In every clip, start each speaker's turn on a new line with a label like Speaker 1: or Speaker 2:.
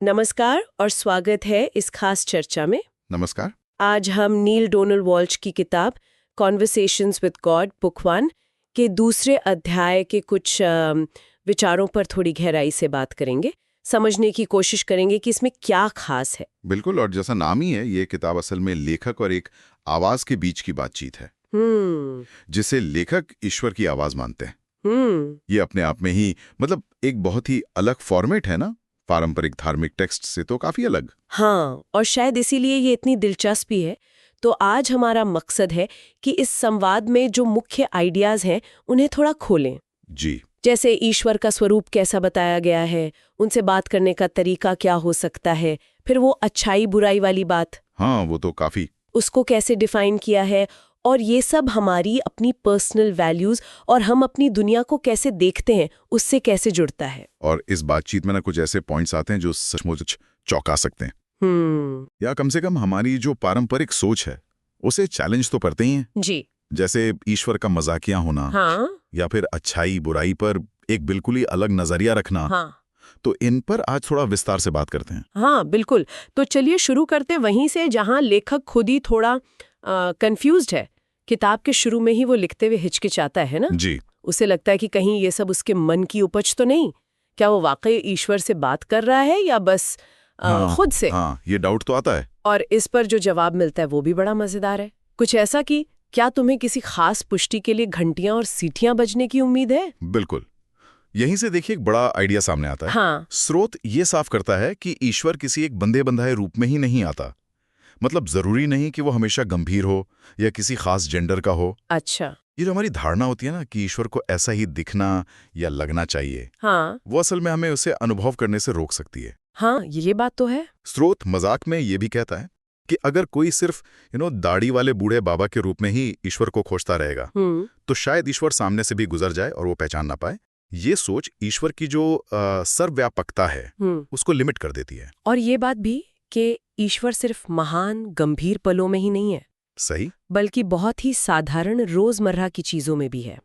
Speaker 1: नमस्कार और स्वागत है इस खास चर्चा में।
Speaker 2: नमस्कार।
Speaker 1: आज हम नील डोनाल्ड वॉल्श की किताब कॉन्वर्सेशंस विद गॉड बुक 1 के दूसरे अध्याय के कुछ विचारों पर थोड़ी गहराई से बात करेंगे, समझने की कोशिश करेंगे कि इसमें क्या खास है।
Speaker 2: बिल्कुल, और जैसा नाम ही है, ये किताब असल में लेखक और एक आवाज के बीच की बातचीत है, जिसे लेखक ईश्वर की आवाज मानते हैं। ये अपने आप में ही मतलब एक बहुत ही अलग फॉर्मेट है ना, पारंपरिक धार्मिक टेक्स्ट से तो काफी अलग।
Speaker 1: हाँ, और शायद इसीलिए ये इतनी दिलचस्पी है। तो आज हमारा मकसद है कि इस संवाद में जो मुख्य आइडियाज हैं उन्हें थोड़ा खोलें।
Speaker 2: जी।
Speaker 1: जैसे ईश्वर का स्वरूप कैसा बताया गया है, उनसे बात करने का तरीका क्या हो सकता है, फिर वो अच्छाई बुराई वाली बात,
Speaker 2: हाँ, वो तो काफी,
Speaker 1: उसको कैसे डिफाइन किया है, और ये सब हमारी अपनी पर्सनल वैल्यूज और हम अपनी दुनिया को कैसे देखते हैं उससे कैसे जुड़ता है।
Speaker 2: और इस बातचीत में ना कुछ ऐसे पॉइंट्स आते हैं जो सचमुच चौंका सकते हैं, या कम से कम हमारी जो पारंपरिक सोच है उसे चैलेंज तो करते ही हैं।
Speaker 1: जी।
Speaker 2: जैसे ईश्वर का मजाकिया होना,
Speaker 1: हाँ।
Speaker 2: या फिर अच्छाई बुराई पर एक बिल्कुल ही अलग नजरिया रखना।
Speaker 1: हाँ।
Speaker 2: तो इन पर आज थोड़ा विस्तार से बात करते हैं।
Speaker 1: हाँ बिल्कुल। तो चलिए शुरू करते वहीं से जहाँ लेखक खुद ही थोड़ा कंफ्यूज्ड है। किताब के शुरू में ही वो लिखते हुए हिचकिचाता है ना।
Speaker 2: जी।
Speaker 1: उसे लगता है कि कहीं ये सब उसके मन की उपज तो नहीं, क्या वो वाकई ईश्वर से बात कर रहा है या बस खुद से।
Speaker 2: हाँ, ये डाउट तो आता है।
Speaker 1: और इस पर जो जवाब मिलता है वो भी बड़ा मजेदार है। कुछ ऐसा कि क्या तुम्हें किसी खास पुष्टि के लिए घंटियां और सीटियां बजने की उम्मीद है।
Speaker 2: बिल्कुल, यहीं से देखिए एक बड़ा आइडिया सामने आता है।
Speaker 1: हाँ।
Speaker 2: स्रोत ये साफ करता है कि ईश्वर किसी एक बंधे बंधाए रूप में ही नहीं आता। मतलब जरूरी नहीं कि वो हमेशा गंभीर हो या किसी खास जेंडर का हो।
Speaker 1: अच्छा।
Speaker 2: ये जो हमारी धारणा होती है ना कि ईश्वर को ऐसा ही दिखना या लगना चाहिए,
Speaker 1: हाँ।
Speaker 2: वो असल में हमें उसे अनुभव करने से रोक सकती है।
Speaker 1: हाँ, ये बात तो है।
Speaker 2: स्रोत मजाक में ये भी कहता है कि अगर कोई सिर्फ दाढ़ी वाले बूढ़े बाबा के रूप में ही ईश्वर को खोजता रहेगा, तो शायद ईश्वर सामने से भी गुजर जाए और वो पहचान ना पाए। ये सोच ईश्वर की जो सर्वव्यापकता है उसको लिमिट कर देती है।
Speaker 1: और ये बात भी कि ईश्वर सिर्फ महान गंभीर पलों में ही नहीं है,
Speaker 2: सही,
Speaker 1: बल्कि बहुत ही साधारण रोजमर्रा की चीजों में भी है।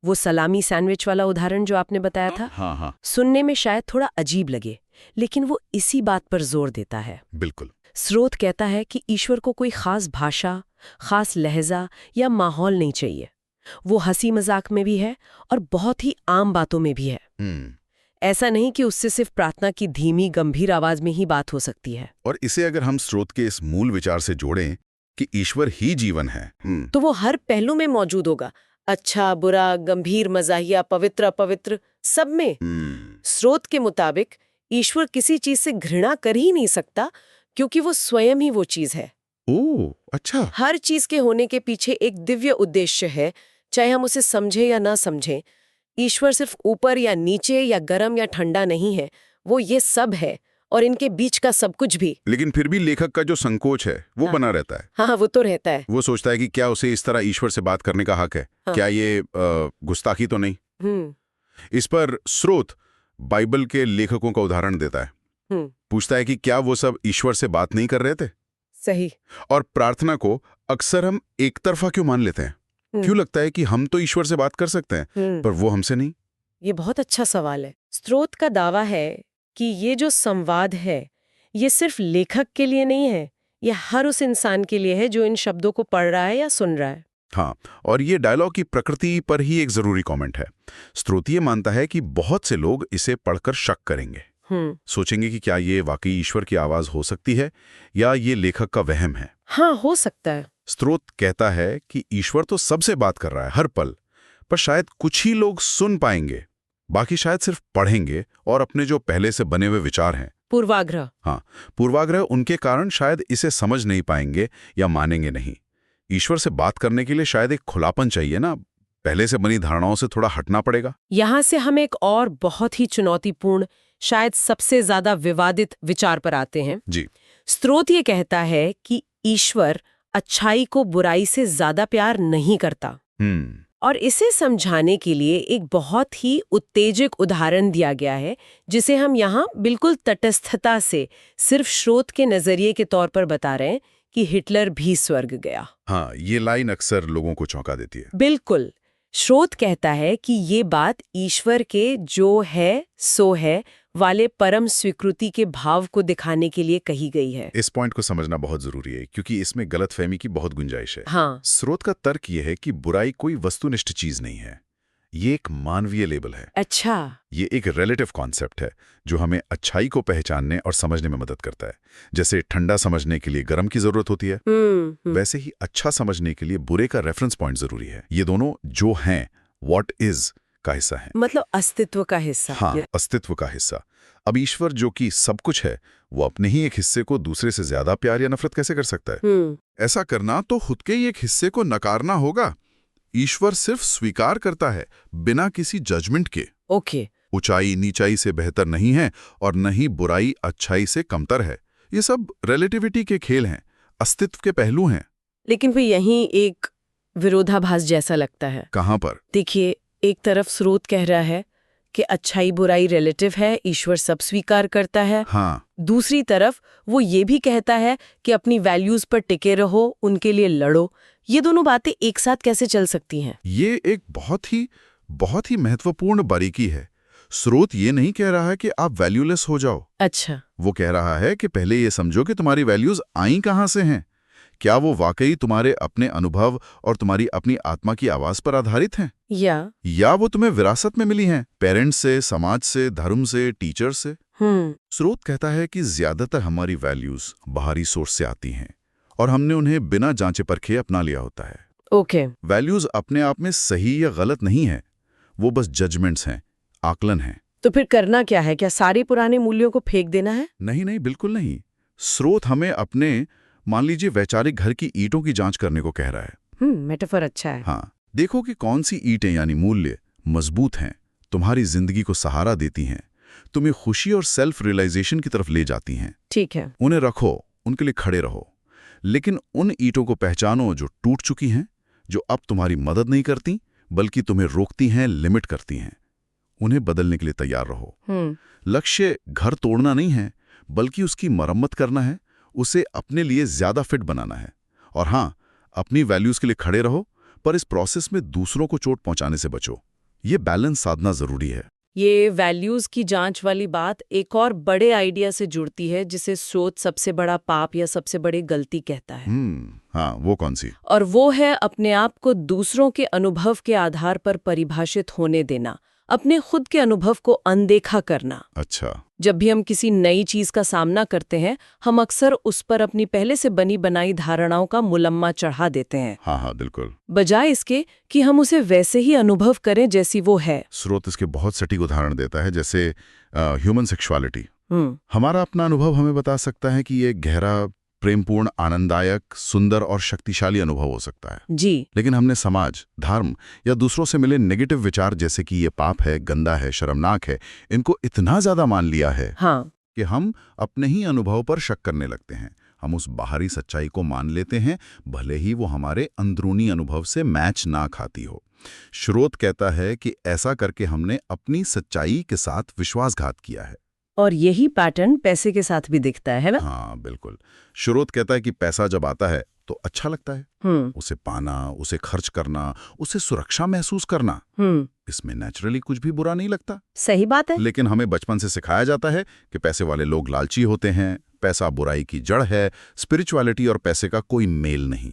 Speaker 1: वो सलामी सैंडविच वाला उदाहरण जो आपने बताया था,
Speaker 2: हाँ हाँ,
Speaker 1: सुनने में शायद थोड़ा अजीब लगे, लेकिन वो इसी बात पर जोर देता है।
Speaker 2: बिल्कुल।
Speaker 1: स्रोत कहता है कि ईश्वर को कोई खास भाषा, खास लहजा या माहौल नहीं चाहिए। वो हंसी मजाक में भी है और बहुत ही आम बातों में भी है। ऐसा नहीं कि उससे सिर्फ प्रार्थना की धीमी गंभीर आवाज में ही बात हो सकती है।
Speaker 2: और इसे अगर हम स्रोत के इस मूल विचार से जोड़ें कि ईश्वर ही जीवन है,
Speaker 1: तो वो हर पहलू में मौजूद होगा, अच्छा बुरा, गंभीर मजाहिया, पवित्र अपवित्र, सब में। स्रोत के मुताबिक ईश्वर किसी चीज से घृणा कर ही नहीं सकता, क्योंकि वो स्वयं ही वो चीज है।
Speaker 2: ओह, अच्छा।
Speaker 1: हर चीज के होने के पीछे एक दिव्य उद्देश्य है, चाहे हम उसे समझे या ना समझें। ईश्वर सिर्फ ऊपर या नीचे या गर्म या ठंडा नहीं है, वो ये सब है और इनके बीच का सब कुछ भी।
Speaker 2: लेकिन फिर भी लेखक का जो संकोच है वो
Speaker 1: हाँ।
Speaker 2: बना रहता है।
Speaker 1: हाँ, वो तो रहता है।
Speaker 2: वो सोचता है कि क्या उसे इस तरह ईश्वर से बात करने का हक है।
Speaker 1: हाँ।
Speaker 2: क्या ये गुस्ताखी तो नहीं। इस पर स्रोत बाइबल के लेखकों का उदाहरण देता है। पूछता है कि क्या वो सब ईश्वर से बात नहीं कर रहे थे।
Speaker 1: सही।
Speaker 2: और प्रार्थना को अक्सर हम एक तरफा क्यों मान लेते हैं। क्यों लगता है कि हम तो ईश्वर से बात कर सकते हैं पर वो हमसे नहीं।
Speaker 1: ये बहुत अच्छा सवाल है। स्रोत का दावा है कि ये जो संवाद है ये सिर्फ लेखक के लिए नहीं है, ये हर उस इंसान के लिए है जो इन शब्दों को पढ़ रहा है या सुन रहा है।
Speaker 2: हाँ, और ये डायलॉग की प्रकृति पर ही एक जरूरी कमेंट है। स्रोत ये मानता है कि बहुत से लोग इसे पढ़कर शक करेंगे, सोचेंगे कि क्या ये वाकई ईश्वर की आवाज हो सकती है या ये लेखक का वहम है।
Speaker 1: हाँ, हो सकता है।
Speaker 2: स्रोत कहता है कि ईश्वर तो सबसे बात कर रहा है हर पल, पर शायद कुछ ही लोग सुन पाएंगे, बाकी शायद सिर्फ पढ़ेंगे और अपने जो पहले से बने हुए विचार हैं,
Speaker 1: पूर्वाग्रह।
Speaker 2: हाँ, पूर्वाग्रह, उनके कारण शायद इसे समझ नहीं पाएंगे या मानेंगे नहीं। ईश्वर से बात करने के लिए शायद एक खुलापन चाहिए ना, पहले से बनी धारणाओं से थोड़ा हटना पड़ेगा।
Speaker 1: यहाँ से हम एक और बहुत ही चुनौतीपूर्ण, शायद सबसे ज्यादा विवादित विचार पर आते हैं।
Speaker 2: जी।
Speaker 1: स्रोत ये कहता है कि ईश्वर अच्छाई को बुराई से ज्यादा प्यार नहीं करता। और इसे समझाने के लिए एक बहुत ही उत्तेजक उदाहरण दिया गया है, जिसे हम यहाँ बिल्कुल तटस्थता से सिर्फ स्रोत के नजरिए के तौर पर बता रहे हैं कि हिटलर भी स्वर्ग गया।
Speaker 2: हाँ, ये लाइन अक्सर लोगों को चौंका देती है।
Speaker 1: बिल्कुल। स्रोत कहता है कि ये बात ईश्वर के जो है सो है वाले परम स्वीकृति के भाव को दिखाने के लिए कही गई है।
Speaker 2: इस पॉइंट को समझना बहुत जरूरी है क्योंकि इसमें गलतफहमी की बहुत गुंजाइश है।
Speaker 1: हाँ।
Speaker 2: स्रोत का तर्क यह है कि बुराई कोई वस्तुनिष्ठ चीज नहीं है, ये एक मानवीय लेबल है।
Speaker 1: अच्छा।
Speaker 2: ये एक रिलेटिव कॉन्सेप्ट है जो हमें अच्छाई को पहचानने और समझने में मदद करता है। जैसे ठंडा समझने के लिए गर्म की जरूरत होती है, वैसे ही अच्छा समझने के लिए बुरे का रेफरेंस पॉइंट जरूरी है। ये दोनों जो हैं, व्हाट इज का हिस्सा है,
Speaker 1: मतलब अस्तित्व का हिस्सा।
Speaker 2: हाँ, अस्तित्व का हिस्सा। अब ईश्वर जो कि सब कुछ है, वो अपने ही एक हिस्से को दूसरे से ज्यादा प्यार या नफरत कैसे कर सकता है? ऐसा करना तो खुद के ही एक हिस्से को नकारना होगा। ईश्वर सिर्फ स्वीकार करता है बिना किसी जजमेंट के।
Speaker 1: ओके।
Speaker 2: ऊंचाई नीचाई से बेहतर नहीं है और न ही बुराई अच्छाई से कमतर है। ये सब रिलेटिविटी के खेल हैं, अस्तित्व के पहलू हैं।
Speaker 1: लेकिन फिर यहीं एक विरोधाभास जैसा लगता है।
Speaker 2: कहाँ पर?
Speaker 1: देखिए, एक तरफ स्रोत कह रहा है कि अच्छाई बुराई रिलेटिव है, ईश्वर सब स्वीकार करता है।
Speaker 2: हाँ।
Speaker 1: दूसरी तरफ वो ये भी कहता है कि अपनी वैल्यूज पर टिके रहो, उनके लिए लड़ो। ये दोनों बातें एक साथ कैसे चल सकती हैं?
Speaker 2: ये एक बहुत ही महत्वपूर्ण बारीकी है। स्रोत ये नहीं कह रहा है कि आप वैल्यूलेस हो जाओ।
Speaker 1: अच्छा।
Speaker 2: वो कह रहा है कि पहले ये समझो कि तुम्हारी वैल्यूज आई कहाँ से हैं। क्या वो वाकई तुम्हारे अपने अनुभव और तुम्हारी अपनी आत्मा की आवाज पर आधारित हैं? या वो तुम्हें विरासत में मिली हैं, पेरेंट्स से, समाज से, धर्म से, टीचर से? स्रोत कहता है कि ज्यादातर हमारी वैल्यूज बाहरी सोर्स से आती हैं और हमने उन्हें बिना जांचे परखे अपना लिया होता है।
Speaker 1: ओके।
Speaker 2: वैल्यूज अपने आप में सही या गलत नहीं है, वो बस जजमेंट्स हैं, आकलन हैं।
Speaker 1: तो फिर करना क्या है? क्या सारे पुराने मूल्यों को फेंक देना है?
Speaker 2: नहीं, बिल्कुल नहीं। स्रोत हमें अपने, मान लीजिए, वैचारिक घर की ईंटों की जांच करने को कह रहा है।
Speaker 1: मेटाफर अच्छा है।
Speaker 2: हाँ, देखो कि कौन सी ईंटें यानी मूल्य मजबूत हैं, तुम्हारी जिंदगी को सहारा देती हैं, तुम्हें खुशी और सेल्फ रियलाइजेशन की तरफ ले जाती हैं।
Speaker 1: ठीक है।
Speaker 2: उन्हें रखो, उनके लिए खड़े रहो। लेकिन उन ईंटों को पहचानो जो टूट चुकी हैं, जो अब तुम्हारी मदद नहीं करती बल्कि तुम्हें रोकती हैं, लिमिट करती हैं। उन्हें बदलने के लिए तैयार रहो। लक्ष्य घर तोड़ना नहीं है, बल्कि उसकी मरम्मत करना है, उसे अपने लिए ज्यादा फिट बनाना है। और हाँ, अपनी वैल्यूज के लिए खड़े रहो, पर इस प्रोसेस में दूसरों को चोट पहुंचाने से बचो। ये बैलेंस साधना जरूरी है।
Speaker 1: ये वैल्यूज की जांच वाली बात एक और बड़े आइडिया से जुड़ती है, जिसे स्रोत सबसे बड़ा पाप या सबसे बड़ी गलती कहता है।
Speaker 2: हाँ, वो कौन सी?
Speaker 1: और वो है अपने आप को दूसरों के अनुभव के आधार पर परिभाषित होने देना, अपने खुद के अनुभव को अनदेखा करना।
Speaker 2: अच्छा।
Speaker 1: जब भी हम किसी नई चीज का सामना करते हैं, हम अक्सर उस पर अपनी पहले से बनी बनाई धारणाओं का मुलम्मा चढ़ा देते हैं।
Speaker 2: हाँ, बिल्कुल।
Speaker 1: बजाय इसके कि हम उसे वैसे ही अनुभव करें जैसी वो है।
Speaker 2: स्रोत इसके बहुत सटीक उदाहरण देता है, जैसे ह्यूमन सेक्सुअलिटी। हमारा अपना अनुभव हमें बता सकता है कि ये गहरा, प्रेमपूर्ण, आनंददायक, सुंदर और शक्तिशाली अनुभव हो सकता है
Speaker 1: जी।
Speaker 2: लेकिन हमने समाज, धर्म या दूसरों से मिले नेगेटिव विचार, जैसे कि ये पाप है, गंदा है, शर्मनाक है, इनको इतना ज्यादा मान लिया है कि हम अपने ही अनुभव पर शक करने लगते हैं। हम उस बाहरी सच्चाई को मान लेते हैं, भले ही वो हमारे अंदरूनी अनुभव से मैच ना खाती हो। स्रोत कहता है कि ऐसा करके हमने अपनी सच्चाई के साथ विश्वासघात किया है।
Speaker 1: और यही पैटर्न पैसे के साथ भी दिखता है ना?
Speaker 2: हाँ, बिल्कुल। स्रोत कहता है कि पैसा जब आता है तो अच्छा लगता है, उसे पाना, उसे खर्च करना, उसे सुरक्षा महसूस करना, इसमें नेचुरली कुछ भी बुरा नहीं लगता।
Speaker 1: सही बात है।
Speaker 2: लेकिन हमें बचपन से सिखाया जाता है कि पैसे वाले लोग लालची होते हैं, पैसा बुराई की जड़ है, स्पिरिचुअलिटी और पैसे का कोई मेल नहीं।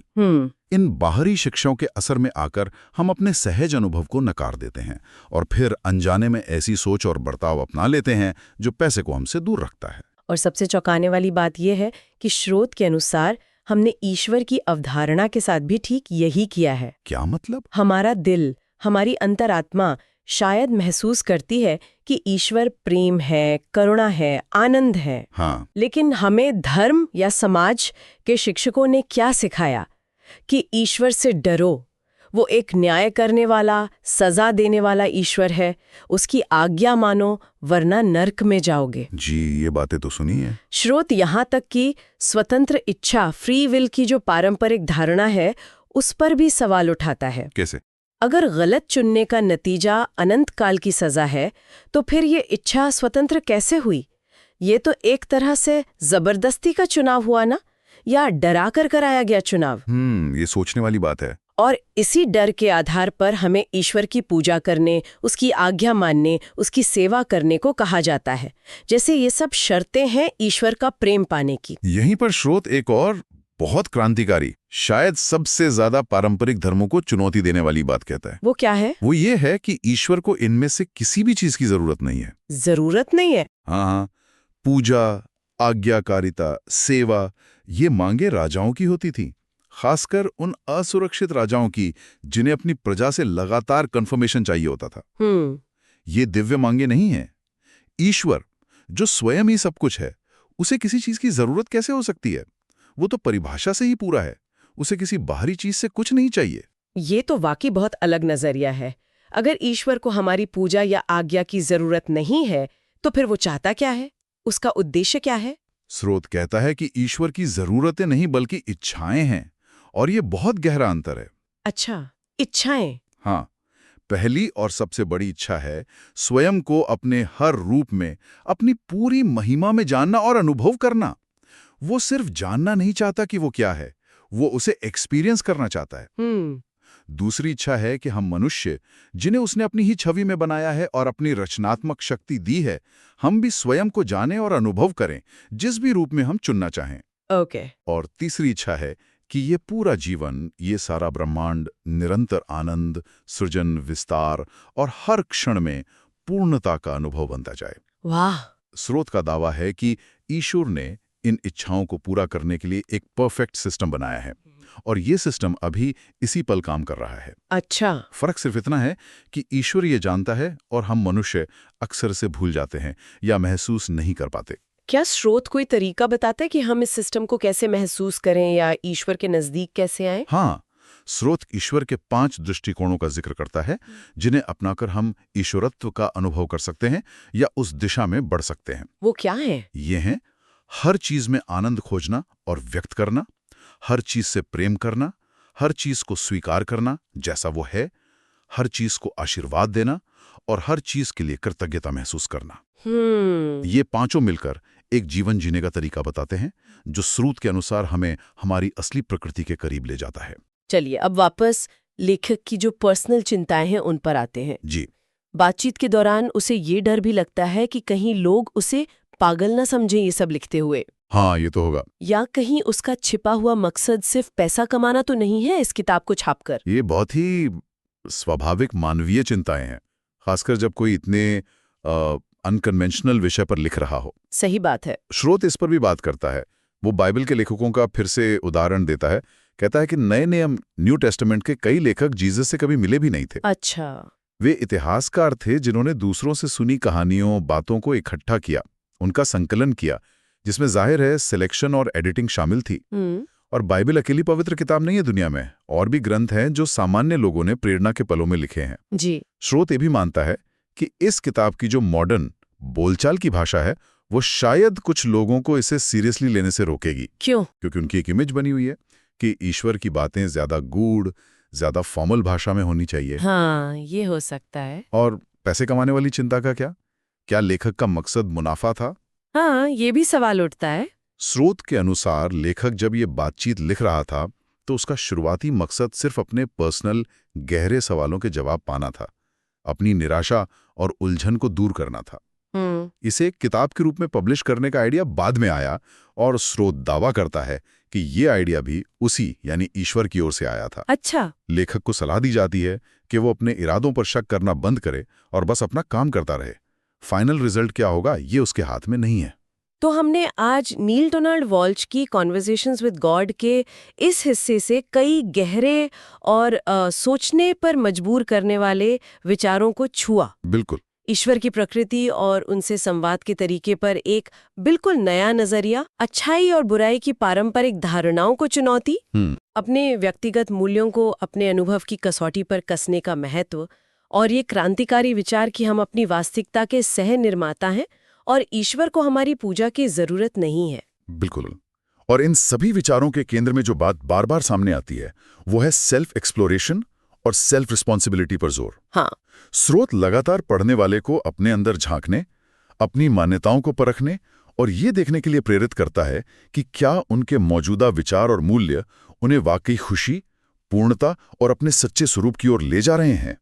Speaker 2: इन बाहरी शिक्षाओं के असर में आकर हम अपने सहज अनुभव को नकार देते हैं और फिर अनजाने में ऐसी सोच और बर्ताव अपना लेते हैं जो पैसे को हमसे दूर रखता है।
Speaker 1: और सबसे चौंकाने वाली बात यह है कि स्रोत के अनुसार हमने ईश्वर की अवधारणा के साथ भी ठीक यही किया है।
Speaker 2: क्या मतलब?
Speaker 1: हमारा दिल, हमारी अंतरात्मा शायद महसूस करती है कि ईश्वर प्रेम है, करुणा है, आनंद है।
Speaker 2: हाँ।
Speaker 1: लेकिन हमें धर्म या समाज के शिक्षकों ने क्या सिखाया कि ईश्वर से डरो, वो एक न्याय करने वाला, सजा देने वाला ईश्वर है, उसकी आज्ञा मानो वरना नर्क में जाओगे।
Speaker 2: जी, ये बातें तो सुनी है।
Speaker 1: स्रोत यहाँ तक कि स्वतंत्र इच्छा, फ्री विल की जो पारंपरिक धारणा है, उस पर भी सवाल उठाता है।
Speaker 2: कैसे?
Speaker 1: अगर गलत चुनने का नतीजा अनंत काल की सजा है, तो फिर ये इच्छा स्वतंत्र कैसे हुई? ये तो एक तरह से जबरदस्ती का चुनाव हुआ ना, या डरा कर कराया गया चुनाव?
Speaker 2: ये सोचने वाली बात है।
Speaker 1: और इसी डर के आधार पर हमें ईश्वर की पूजा करने, उसकी आज्ञा मानने, उसकी सेवा करने को कहा जाता है। जैसे ये सब शर्तें हैं ईश्वर का प्रेम पाने की।
Speaker 2: यहीं पर स्रोत एक और बहुत क्रांतिकारी, शायद सबसे ज्यादा पारंपरिक धर्मों को चुनौती देने वाली बात कहता है।
Speaker 1: वो क्या है?
Speaker 2: वो ये है कि ईश्वर को इनमें से किसी भी चीज की जरूरत नहीं है।
Speaker 1: जरूरत नहीं है?
Speaker 2: हाँ, पूजा, आज्ञाकारिता, सेवा, ये मांगे राजाओं की होती थी, खासकर उन असुरक्षित राजाओं की जिन्हें अपनी प्रजा से लगातार कंफर्मेशन चाहिए होता था। ये दिव्य मांगे नहीं है। ईश्वर, जो स्वयं ही सब कुछ है, उसे किसी चीज की जरूरत कैसे हो सकती है? वो तो परिभाषा से ही पूरा है, उसे किसी बाहरी चीज से कुछ नहीं चाहिए।
Speaker 1: ये तो वाकई बहुत अलग नजरिया है। अगर ईश्वर को हमारी पूजा या आज्ञा की जरूरत नहीं है, तो फिर वो चाहता क्या है? उसका उद्देश्य क्या है?
Speaker 2: स्रोत कहता है कि ईश्वर की जरूरतें नहीं बल्कि इच्छाएं हैं, और ये बहुत गहरा अंतर है।
Speaker 1: अच्छा, इच्छाएं?
Speaker 2: हाँ, पहली और सबसे बड़ी इच्छा है स्वयं को अपने हर रूप में, अपनी पूरी महिमा में जानना और अनुभव करना। वो सिर्फ जानना नहीं चाहता कि वो क्या है, वो उसे एक्सपीरियंस करना चाहता है। दूसरी इच्छा है कि हम मनुष्य, जिन्हें उसने अपनी ही छवि में बनाया है और अपनी रचनात्मक शक्ति दी है, हम भी स्वयं को जानें और अनुभव करें, जिस भी रूप में हम चुनना चाहें।
Speaker 1: ओके।
Speaker 2: और तीसरी इच्छा है कि ये पूरा जीवन, ये सारा ब्रह्मांड निरंतर आनंद, सृजन, विस्तार और हर क्षण में पूर्णता का अनुभव बनता जाए।
Speaker 1: वाह!
Speaker 2: स्रोत का दावा है कि ईश्वर ने इन इच्छाओं को पूरा करने के लिए एक परफेक्ट सिस्टम बनाया है, और ये सिस्टम अभी इसी पल काम कर रहा है।
Speaker 1: अच्छा।
Speaker 2: फर्क सिर्फ इतना है कि ईश्वर ये जानता है और हम मनुष्य अक्सर से भूल जाते हैं या महसूस नहीं कर पाते।
Speaker 1: क्या स्रोत कोई तरीका बताता है कि हम इस सिस्टम को कैसे महसूस करें या ईश्वर के नजदीक कैसे आएं?
Speaker 2: हाँ, स्रोत ईश्वर के 5 दृष्टिकोणों का जिक्र करता है, जिन्हें अपनाकर हम ईश्वरत्व का अनुभव कर सकते हैं या उस दिशा में बढ़ सकते हैं।
Speaker 1: वो क्या है?
Speaker 2: ये हैं हर चीज में आनंद खोजना और व्यक्त करना, हर चीज से प्रेम करना, हर चीज को स्वीकार करना जैसा वो है, हर चीज को आशीर्वाद देना और हर चीज के लिए कृतज्ञता महसूस करना। ये पांचों मिलकर एक जीवन जीने का तरीका बताते हैं, जो स्रोत के अनुसार हमें हमारी असली प्रकृति के करीब ले जाता है।
Speaker 1: चलिए अब वापस लेखक की जो पर्सनल चिंताएं हैं उन पर आते हैं।
Speaker 2: जी।
Speaker 1: बातचीत के दौरान उसे ये डर भी लगता है कि कहीं लोग उसे पागल न समझें ये सब लिखते हुए।
Speaker 2: हाँ, ये तो होगा।
Speaker 1: या कहीं उसका छिपा हुआ मकसद सिर्फ पैसा कमाना तो नहीं है इस किताब को छापकर।
Speaker 2: ये बहुत ही स्वाभाविक मानवीय चिंताएं हैं, खासकर जब कोई इतने अनकन्वेंशनल विषय पर लिख रहा हो।
Speaker 1: सही बात है।
Speaker 2: स्रोत इस पर भी बात करता है। वो बाइबल के लेखकों का फिर से उदाहरण देता है, कहता है कि नए नियम, न्यू टेस्टामेंट के कई लेखक जीसस से कभी मिले भी नहीं थे।
Speaker 1: अच्छा।
Speaker 2: वे इतिहासकार थे जिन्होंने दूसरों से सुनी कहानियों, बातों को इकट्ठा किया, उनका संकलन किया, जिसमें जाहिर है सिलेक्शन और एडिटिंग शामिल थी। और बाइबल अकेली पवित्र किताब नहीं है दुनिया में, और भी ग्रंथ हैं जो सामान्य लोगों ने प्रेरणा के पलों में लिखे हैं।
Speaker 1: जी।
Speaker 2: स्रोत ये भी मानता है कि इस किताब की जो मॉडर्न बोलचाल की भाषा है, वो शायद कुछ लोगों को इसे सीरियसली लेने से रोकेगी।
Speaker 1: क्यों?
Speaker 2: क्योंकि उनकी एक इमेज बनी हुई है कि ईश्वर की बातें ज्यादा गूढ़, ज्यादा फॉर्मल भाषा में होनी चाहिए।
Speaker 1: हाँ, ये हो सकता है।
Speaker 2: और पैसे कमाने वाली चिंता का क्या लेखक का मकसद मुनाफा था?
Speaker 1: हाँ, ये भी सवाल उठता है।
Speaker 2: स्रोत के अनुसार लेखक जब ये बातचीत लिख रहा था तो उसका शुरुआती मकसद सिर्फ अपने पर्सनल गहरे सवालों के जवाब पाना था, अपनी निराशा और उलझन को दूर करना था। इसे एक किताब के रूप में पब्लिश करने का आइडिया बाद में आया, और स्रोत दावा करता है कि ये आइडिया भी उसी यानी ईश्वर की ओर से आया था।
Speaker 1: अच्छा।
Speaker 2: लेखक को सलाह दी जाती है कि वो अपने इरादों पर शक करना बंद करे और बस अपना काम करता रहे। फाइनल रिजल्ट क्या होगा ये उसके हाथ में नहीं है।
Speaker 1: तो हमने आज नील डोनाल्ड वॉल्श की कॉन्वर्सेशंस विद गॉड के इस हिस्से से कई गहरे और सोचने पर मजबूर करने वाले विचारों को छुआ।
Speaker 2: बिल्कुल।
Speaker 1: ईश्वर की प्रकृति और उनसे संवाद के तरीके पर एक बिल्कुल नया नजरिया, अच्छाई और बुराई की पारंपरिक धारणाओं को चुनौती, अपने व्यक्तिगत मूल्यों को अपने अनुभव की कसौटी पर कसने का महत्व, और ये क्रांतिकारी विचार कि हम अपनी वास्तविकता के सह निर्माता हैं और ईश्वर को हमारी पूजा की जरूरत नहीं है।
Speaker 2: बिल्कुल। और इन सभी विचारों के केंद्र में जो बात बार बार सामने आती है वो है सेल्फ एक्सप्लोरेशन और सेल्फ रिस्पॉन्सिबिलिटी पर जोर।
Speaker 1: हाँ।
Speaker 2: स्रोत लगातार पढ़ने वाले को अपने अंदर झांकने, अपनी मान्यताओं को परखने और ये देखने के लिए प्रेरित करता है कि क्या उनके मौजूदा विचार और मूल्य उन्हें वाकई खुशी, पूर्णता और अपने सच्चे स्वरूप की ओर ले जा रहे हैं?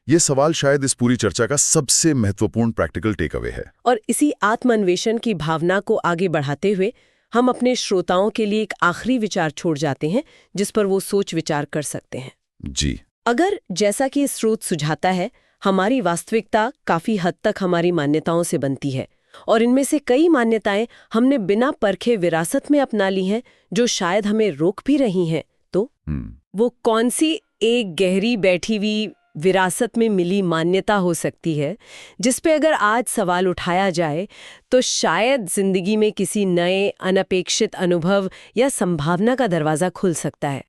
Speaker 2: ये सवाल शायद इस पूरी चर्चा का सबसे महत्वपूर्ण प्रैक्टिकल टेक अवे है।
Speaker 1: और इसी आत्मान्वेषण की भावना को आगे बढ़ाते हुए हम अपने श्रोताओं के लिए एक आखिरी विचार छोड़ जाते हैं जिस पर वो सोच विचार कर सकते हैं।
Speaker 2: जी।
Speaker 1: अगर, जैसा कि स्रोत सुझाता है, हमारी वास्तविकता काफी हद तक हमारी मान्यताओं से बनती है और इनमें से कई मान्यताएं हमने बिना परखे विरासत में अपना ली हैं जो शायद हमें रोक भी रही हैं, तो वो कौन सी एक गहरी बैठी हुई विरासत में मिली मान्यता हो सकती है जिस पे अगर आज सवाल उठाया जाए तो शायद जिंदगी में किसी नए अनपेक्षित अनुभव या संभावना का दरवाजा खुल सकता है?